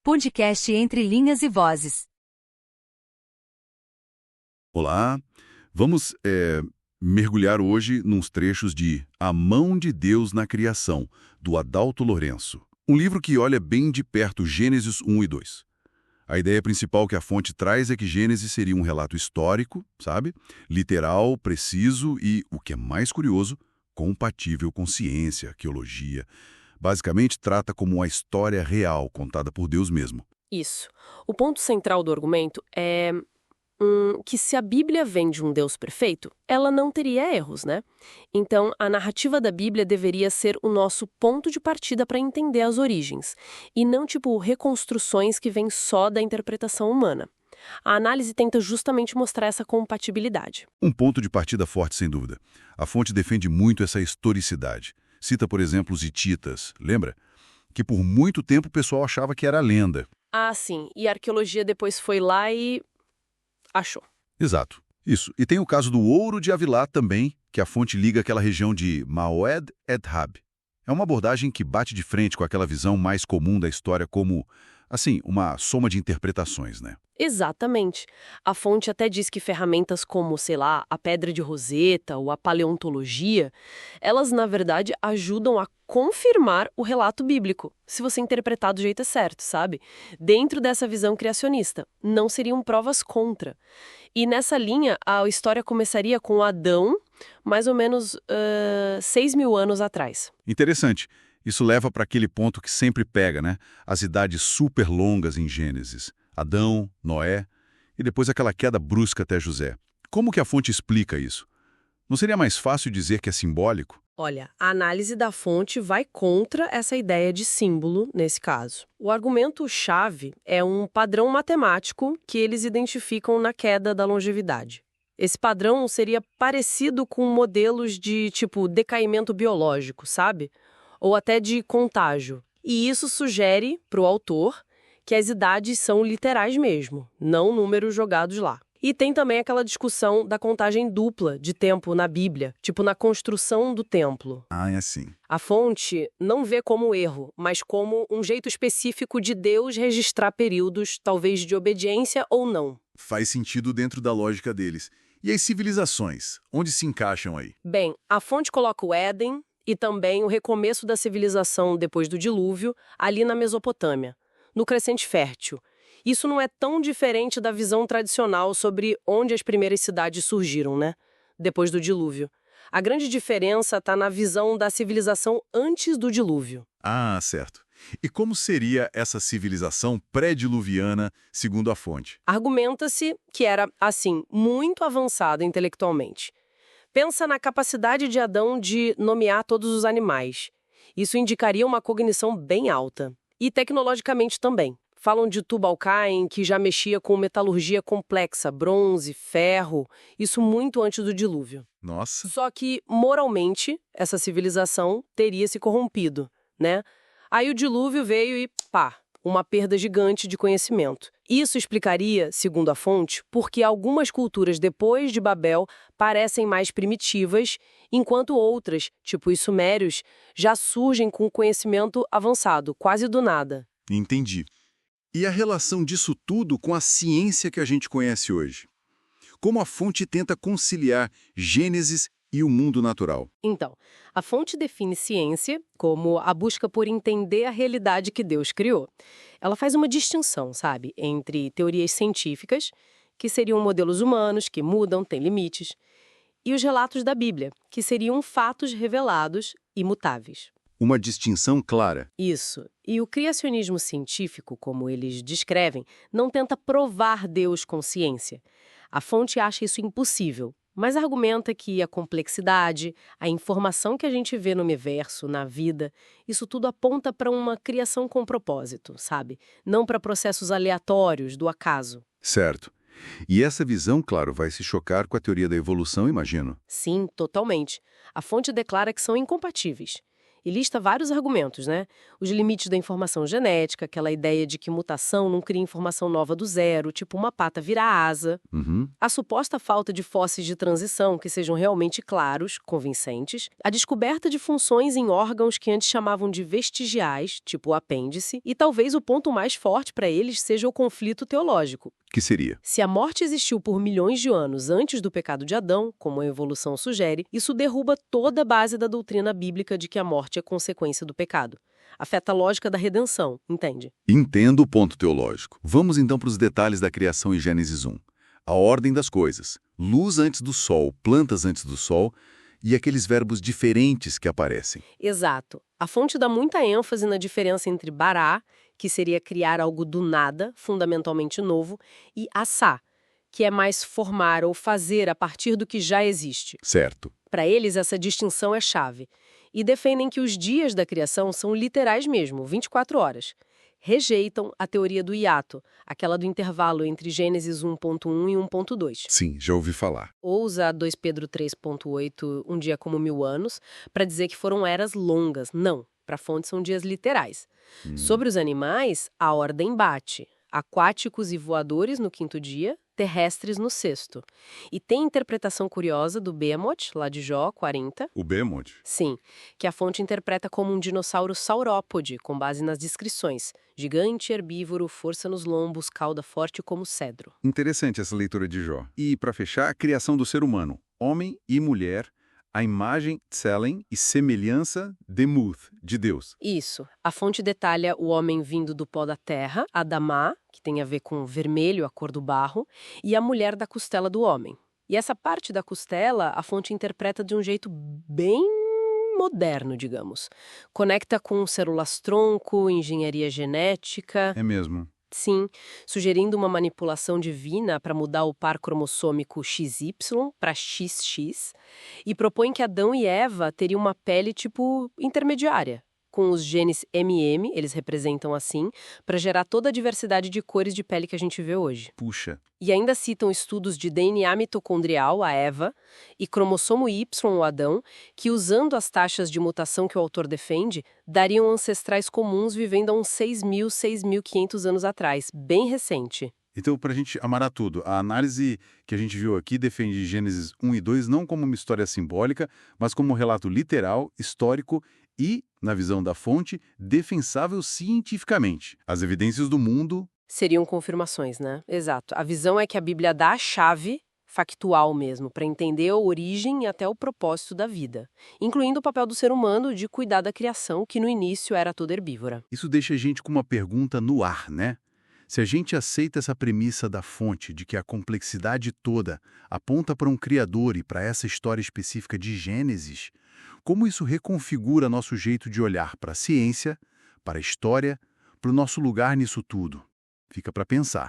Podcast Entre Linhas e Vozes. Olá, vamos mergulhar hoje nos trechos de A Mão de Deus na Criação, do Adalto Lourenço. Um livro que olha bem de perto Gênesis 1 e 2. A ideia principal que a fonte traz é que Gênesis seria um relato histórico, sabe? Literal, preciso e, o que é mais curioso, compatível com ciência, arqueologia. Basicamente, trata como uma história real contada por Deus mesmo. Isso. O ponto central do argumento é que se a Bíblia vem de um Deus perfeito, ela não teria erros, né? Então, a narrativa da Bíblia deveria ser o nosso ponto de partida para entender as origens, e não tipo reconstruções que vêm só da interpretação humana. A análise tenta justamente mostrar essa compatibilidade. Um ponto de partida forte, sem dúvida. A fonte defende muito essa historicidade. Cita, por exemplo, os hititas, lembra? Que por muito tempo o pessoal achava que era lenda. Ah, sim. E a arqueologia depois foi lá e achou. Exato. Isso. E tem o caso do Ouro de Avilá também, que a fonte liga àquela região de Maoed Edhab. É uma abordagem que bate de frente com aquela visão mais comum da história como, assim, uma soma de interpretações, né? Exatamente. A fonte até diz que ferramentas como, sei lá, a pedra de Roseta ou a paleontologia, elas, na verdade, ajudam a confirmar o relato bíblico, se você interpretar do jeito certo, sabe? Dentro dessa visão criacionista, não seriam provas contra. E nessa linha, a história começaria com Adão, mais ou menos 6.000 anos atrás. Interessante. Isso leva para aquele ponto que sempre pega, né? As idades super longas em Gênesis. Adão, Noé, e depois aquela queda brusca até José. Como que a fonte explica isso? Não seria mais fácil dizer que é simbólico? Olha, a análise da fonte vai contra essa ideia de símbolo nesse caso. O argumento-chave é um padrão matemático que eles identificam na queda da longevidade. Esse padrão seria parecido com modelos de, tipo, decaimento biológico, sabe? Ou até de contágio. E isso sugere, para o autor, que as idades são literais mesmo, não números jogados lá. E tem também aquela discussão da contagem dupla de tempo na Bíblia, tipo na construção do templo. Ah, é assim. A fonte não vê como erro, mas como um jeito específico de Deus registrar períodos, talvez de obediência ou não. Faz sentido dentro da lógica deles. E as civilizações? Onde se encaixam aí? Bem, a fonte coloca o Éden e também o recomeço da civilização depois do dilúvio, ali na Mesopotâmia, no Crescente Fértil. Isso não é tão diferente da visão tradicional sobre onde as primeiras cidades surgiram, né? Depois do dilúvio. A grande diferença está na visão da civilização antes do dilúvio. Ah, certo. E como seria essa civilização pré-diluviana, segundo a fonte? Argumenta-se que era, assim, muito avançada intelectualmente. Pensa na capacidade de Adão de nomear todos os animais. Isso indicaria uma cognição bem alta. E tecnologicamente também. Falam de Tubal-Cain, que já mexia com metalurgia complexa, bronze, ferro, isso muito antes do dilúvio. Nossa. Só que, moralmente, essa civilização teria se corrompido, né? Aí o dilúvio veio e, pá, uma perda gigante de conhecimento. Isso explicaria, segundo a fonte, porque algumas culturas depois de Babel parecem mais primitivas, enquanto outras, tipo os sumérios, já surgem com conhecimento avançado, quase do nada. Entendi. E a relação disso tudo com a ciência que a gente conhece hoje? Como a fonte tenta conciliar Gênesis e o mundo natural? Então, a fonte define ciência como a busca por entender a realidade que Deus criou. Ela faz uma distinção, sabe, entre teorias científicas, que seriam modelos humanos, que mudam, têm limites, e os relatos da Bíblia, que seriam fatos revelados, imutáveis. Uma distinção clara. Isso. E o criacionismo científico, como eles descrevem, não tenta provar Deus com ciência. A fonte acha isso impossível, mas argumenta que a complexidade, a informação que a gente vê no universo, na vida, isso tudo aponta para uma criação com propósito, sabe? Não para processos aleatórios, do acaso. Certo. E essa visão, claro, vai se chocar com a teoria da evolução, imagino. Sim, totalmente. A fonte declara que são incompatíveis. E lista vários argumentos, né? Os limites da informação genética, aquela ideia de que mutação não cria informação nova do zero, tipo uma pata virar asa. Uhum. A suposta falta de fósseis de transição que sejam realmente claros, convincentes. A descoberta de funções em órgãos que antes chamavam de vestigiais, tipo o apêndice. E talvez o ponto mais forte para eles seja o conflito teológico. Que seria? Se a morte existiu por milhões de anos antes do pecado de Adão, como a evolução sugere, isso derruba toda a base da doutrina bíblica de que a morte é consequência do pecado. Afeta a lógica da redenção, entende? Entendo o ponto teológico. Vamos então para os detalhes da criação em Gênesis 1. A ordem das coisas. Luz antes do sol, plantas antes do sol e aqueles verbos diferentes que aparecem. Exato. A fonte dá muita ênfase na diferença entre bará, que seria criar algo do nada, fundamentalmente novo, e assá, que é mais formar ou fazer a partir do que já existe. Certo. Para eles, essa distinção é chave. E defendem que os dias da criação são literais mesmo, 24 horas. Rejeitam a teoria do hiato, aquela do intervalo entre Gênesis 1.1 e 1.2. Sim, já ouvi falar. Ou usar 2 Pedro 3.8, um dia como 1000 anos, para dizer que foram eras longas. Não, para a fonte são dias literais. Sobre os animais, a ordem bate. Aquáticos e voadores no 5º dia, terrestres no 6º. E tem interpretação curiosa do Behemoth, lá de Jó 40. O Behemoth? Sim, que a fonte interpreta como um dinossauro saurópode, com base nas descrições. Gigante, herbívoro, força nos lombos, cauda forte como cedro. Interessante essa leitura de Jó. E, para fechar, a criação do ser humano. Homem e mulher, a imagem, Tselen, e semelhança, Demuth, de Deus. Isso. A fonte detalha o homem vindo do pó da terra, Adamá, que tem a ver com vermelho, a cor do barro, e a mulher da costela do homem. E essa parte da costela, a fonte interpreta de um jeito bem moderno, digamos. Conecta com células-tronco, engenharia genética. É mesmo. Sim, sugerindo uma manipulação divina para mudar o par cromossômico XY para XX e propõe que Adão e Eva teriam uma pele tipo intermediária, com os genes MM, eles representam assim, para gerar toda a diversidade de cores de pele que a gente vê hoje. Puxa. E ainda citam estudos de DNA mitocondrial, a Eva, e cromossomo Y, o Adão, que usando as taxas de mutação que o autor defende, dariam ancestrais comuns vivendo há uns 6.000, 6.500 anos atrás, bem recente. Então, para a gente amarar tudo, a análise que a gente viu aqui defende Gênesis 1 e 2 não como uma história simbólica, mas como um relato literal, histórico e, na visão da fonte, defensável cientificamente. As evidências do mundo... Seriam confirmações, né? Exato. A visão é que a Bíblia dá a chave factual mesmo, para entender a origem e até o propósito da vida, incluindo o papel do ser humano de cuidar da criação, que no início era toda herbívora. Isso deixa a gente com uma pergunta no ar, né? Se a gente aceita essa premissa da fonte de que a complexidade toda aponta para um Criador e para essa história específica de Gênesis, como isso reconfigura nosso jeito de olhar para a ciência, para a história, para o nosso lugar nisso tudo? Fica para pensar.